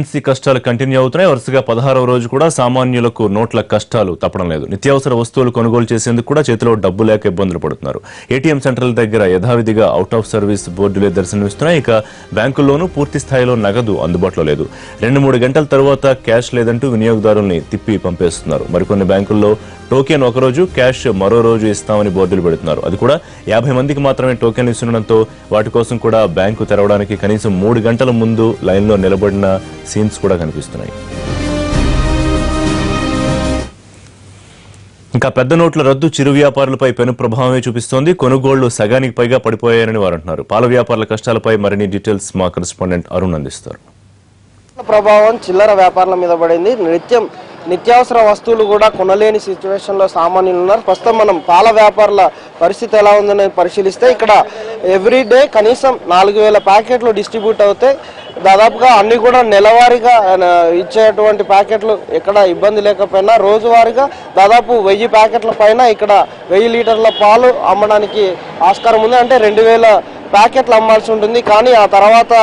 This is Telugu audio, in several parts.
కరెన్సీ కష్టాలు కంటిన్యూ అవుతున్నాయి. వరుసగా 16వ రోజు కూడా సామాన్యులకు నోట్ల కష్టాలు తప్పడం లేదు. నిత్యావసర వస్తువులు కొనుగోలు చేసేందుకు కూడా చేతిలో డబ్బు లేక ఇబ్బందులు పడుతున్నారు. ఏటీఎం సెంటర్ల దగ్గర యథావిధిగా అవుట్ ఆఫ్ సర్వీస్ బోర్డులే దర్శనమిస్తున్నాయి. ఇక బ్యాంకుల్లోనూ పూర్తి స్థాయిలో నగదు అందుబాటులో లేదు. 2-3 గంటల తర్వాత క్యాష్ లేదంటూ వినియోగదారుల్ని తిప్పి పంపేస్తున్నారు. మరికొన్ని బ్యాంకుల్లో టోకెన్ ఒక రోజు, క్యాష్ మరో రోజు ఇస్తామని బోర్డులు పెడుతున్నారు. అది కూడా 50 మందికి మాత్రమే టోకెన్లు ఇస్తుండడంతో వాటి కోసం కూడా బ్యాంకు తెరవడానికి కనీసం 3 గంటల ముందు లైన్లో నిలబడిన సీన్స్ కూడా కనిపిస్తున్నాయి. ఇంకా పెద్ద నోట్ల రద్దు చిరు వ్యాపారులపై పెను ప్రభావమే చూపిస్తోంది. కొనుగోళ్లు సగానికి పైగా పడిపోయాయని వారు అంటున్నారు. పాల వ్యాపారుల కష్టాలపై మరిన్ని డీటెయిల్స్ మా కరెస్పాండెంట్ అరుణ్ అందిస్తారు. ప్రభావం చిల్లర వ్యాపారాల మీద పడింది. నిత్యావసర వస్తువులు కూడా కొనలేని సిచ్యువేషన్లో సామాన్యులు ఉన్నారు. ప్రస్తుతం మనం పాల వ్యాపారుల పరిస్థితి ఎలా ఉందని పరిశీలిస్తే ఇక్కడ ఎవ్రీడే కనీసం 4000 ప్యాకెట్లు డిస్ట్రిబ్యూట్ అవుతాయి. దాదాపుగా అన్ని కూడా నెలవారీగా ఇచ్చేటువంటి ప్యాకెట్లు ఎక్కడ ఇబ్బంది లేకపోయినా రోజువారీగా దాదాపు 1000 ప్యాకెట్ల పైన ఇక్కడ 1000 లీటర్ల పాలు అమ్మడానికి ఆస్కారం ఉంది. అంటే 2000 ప్యాకెట్లు అమ్మాల్సి ఉంటుంది. కానీ ఆ తర్వాత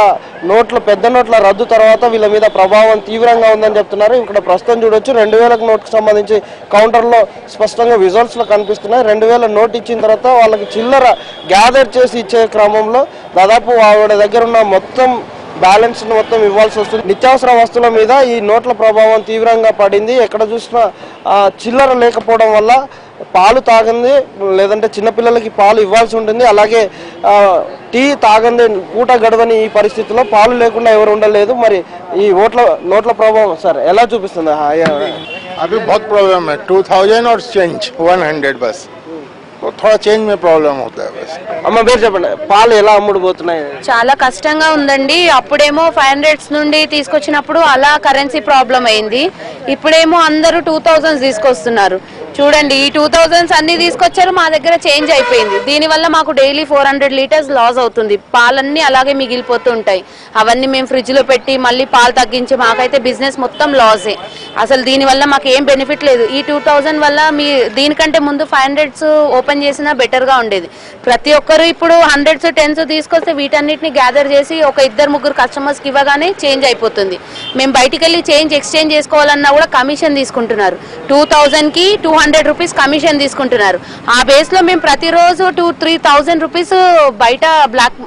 పెద్ద నోట్ల రద్దు తర్వాత వీళ్ళ మీద ప్రభావం తీవ్రంగా ఉందని చెప్తున్నారు. ఇక్కడ ప్రస్తుతం చూడొచ్చు 2000 నోట్కి సంబంధించి కౌంటర్లో స్పష్టంగా విజువల్స్లో కనిపిస్తున్నాయి. 2000 నోట్ ఇచ్చిన తర్వాత వాళ్ళకి చిల్లర గ్యాదర్ చేసి ఇచ్చే క్రమంలో దాదాపు ఆవిడ దగ్గర ఉన్న మొత్తం బ్యాలెన్స్ మొత్తం ఇవ్వాల్సి వస్తుంది. నిత్యావసర వస్తువుల మీద ఈ నోట్ల ప్రభావం తీవ్రంగా పడింది. ఎక్కడ చూసినా చిల్లర లేకపోవడం వల్ల పాలు తాగంది లేదంటే చిన్నపిల్లలకి పాలు ఇవ్వాల్సి ఉంటుంది. అలాగే టీ తాగంది పూట గడవని ఈ పరిస్థితిలో పాలు లేకుండా ఎవరు ఉండలేదు. మరి ఈ నోట్ల ప్రభావం సార్ ఎలా చూపిస్తుంది? अभी बहुत प्रॉब्लम है. 2000 और चेंज 100 बस. तो थोड़ा चेंज में प्रॉब्लम होता है बस. అమ్మ పేరు చెప్పండి. పాలు ఎలా అమ్ముడుపోతున్నాయి? చాలా కష్టంగా ఉందండి. అప్పుడేమో 500 నుండి తీసుకొచ్చినప్పుడు అలా కరెన్సీ ప్రాబ్లం అయింది. ఇప్పుడేమో అందరూ 2000 తీసుకొస్తున్నారు. చూడండి, ఈ 2000 అన్ని తీసుకొచ్చారు, మా దగ్గర చేంజ్ అయిపోయింది. దీనివల్ల మాకు డైలీ 400 లీటర్స్ లాస్ అవుతుంది. పాలన్నీ అలాగే మిగిలిపోతూ ఉంటాయి. అవన్నీ మేము ఫ్రిడ్జ్ లో పెట్టి మళ్ళీ పాలు తగ్గించి మాకైతే బిజినెస్ మొత్తం లాసే. అసలు దీనివల్ల మాకు ఏం బెనిఫిట్ లేదు. ఈ 2000 వల్ల దీనికంటే ముందు 500 ఓపెన్ చేసినా బెటర్ గా ఉండేది. ప్రతి ఒక్కరు ఇప్పుడు 100s 10s తీసుకొస్తే వీటన్నిటిని గ్యాదర్ చేసి ఒక 2-3 కస్టమర్స్ కి ఇవ్వగానే చేంజ్ అయిపోతుంది. మేము బయటికి వెళ్ళి ఎక్స్చేంజ్ చేసుకోవాలన్నా కూడా కమిషన్ తీసుకుంటున్నారు. 2000 కి 200 రూపీస్ కమిషన్ తీసుకుంటున్నారు. ఆ బేస్ లో మేము ప్రతిరోజు 2-3,000 రూపీస్ బయట బ్లాక్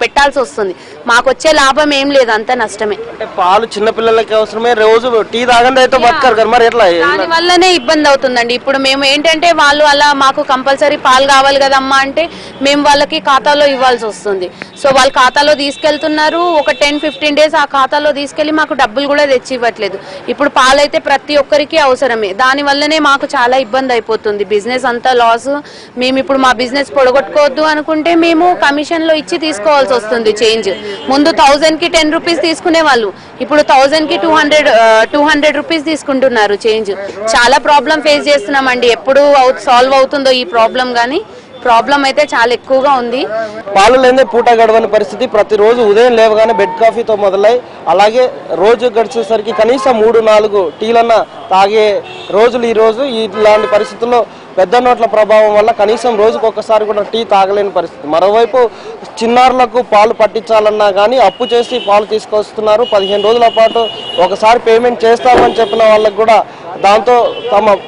పెట్టాల్సి వస్తుంది. మాకు వచ్చే లాభం ఏం లేదు, అంత నష్టమే. అంటే పాలు చిన్నపిల్లలకి అవసరమే, రోజు టీ తాగండి అయితే బతకారు కదా, మరి ఎట్లా? దాని వల్లనే ఇబ్బంది అవుతుందండి. ఇప్పుడు మేము ఏంటంటే వాళ్ళు అలా మాకు కంపల్సరీ పాలు కావాలి కదమ్మా అంటే మేము వాళ్ళకి ఖాతాలో ఇవ్వాల్సి వస్తుంది. సో వాళ్ళ ఖాతాలో తీసుకెళ్తున్నారు. ఒక 10-15 డేస్ ఆ ఖాతాలో తీసుకెళ్లి మాకు డబ్బులు కూడా తెచ్చి ఇవ్వట్లేదు. ఇప్పుడు పాలైతే ప్రతి ఒక్కరికి అవసరమే. దాని వల్లనే మాకు చాలా ఇబ్బంది అయిపోతుంది. బిజినెస్ అంతా లాస్. మేము ఇప్పుడు మా బిజినెస్ పొడగొట్టుకోవద్దు అనుకుంటే మేము కమిషన్ లో ఇచ్చి తీసుకోవాల్సి వస్తుంది చేంజ్. ముందు 1000 కి 10 రూపీస్ తీసుకునే వాళ్ళు, ఇప్పుడు 1000 కి 200 రూపీస్ తీసుకుంటున్నారు చేంజ్. చాలా ప్రాబ్లం ఫేస్ చేస్తున్నామండి. ఎప్పుడు సాల్వ్ అవుతుందో ఈ ప్రాబ్లం, కానీ ప్రాబ్లం అయితే చాలా ఎక్కువగా ఉంది. పాలు లేదే పూట గడవని పరిస్థితి. ప్రతిరోజు ఉదయం లేవగానే బెడ్ కాఫీతో మొదలై అలాగే రోజు గడిచేసరికి కనీసం 3-4 టీలన్నా తాగే రోజులు ఈ రోజు. ఇలాంటి పరిస్థితుల్లో పెద్ద నోట్ల ప్రభావం వల్ల కనీసం రోజుకు ఒక్కసారి కూడా టీ తాగలేని పరిస్థితి. మరోవైపు చిన్నారులకు పాలు పట్టించాలన్నా కానీ అప్పు చేసి పాలు తీసుకొస్తున్నారు. 15 రోజుల పాటు ఒకసారి పేమెంట్ చేస్తామని చెప్పిన వాళ్ళకు కూడా దాంతో తమ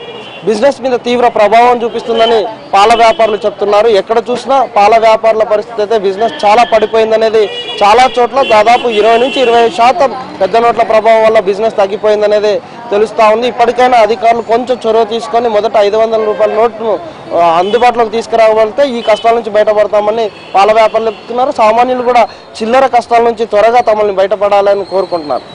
బిజినెస్ మీద తీవ్ర ప్రభావం చూపిస్తుందని పాల వ్యాపారులు చెప్తున్నారు. ఎక్కడ చూసినా పాల వ్యాపారుల పరిస్థితి అయితే బిజినెస్ చాలా పడిపోయిందనేది, చాలా చోట్ల దాదాపు 20-20% పెద్ద నోట్ల ప్రభావం వల్ల బిజినెస్ తగ్గిపోయిందనేది తెలుస్తూ ఉంది. ఇప్పటికైనా అధికారులు కొంచెం చొరవ తీసుకొని మొదట 500 రూపాయల నోట్ను అందుబాటులోకి తీసుకురాగలిగితే ఈ కష్టాల నుంచి బయటపడతామని పాల వ్యాపారులు చెప్తున్నారు. సామాన్యులు కూడా చిల్లర కష్టాల నుంచి త్వరగా తమల్ని బయటపడాలని కోరుకుంటున్నారు.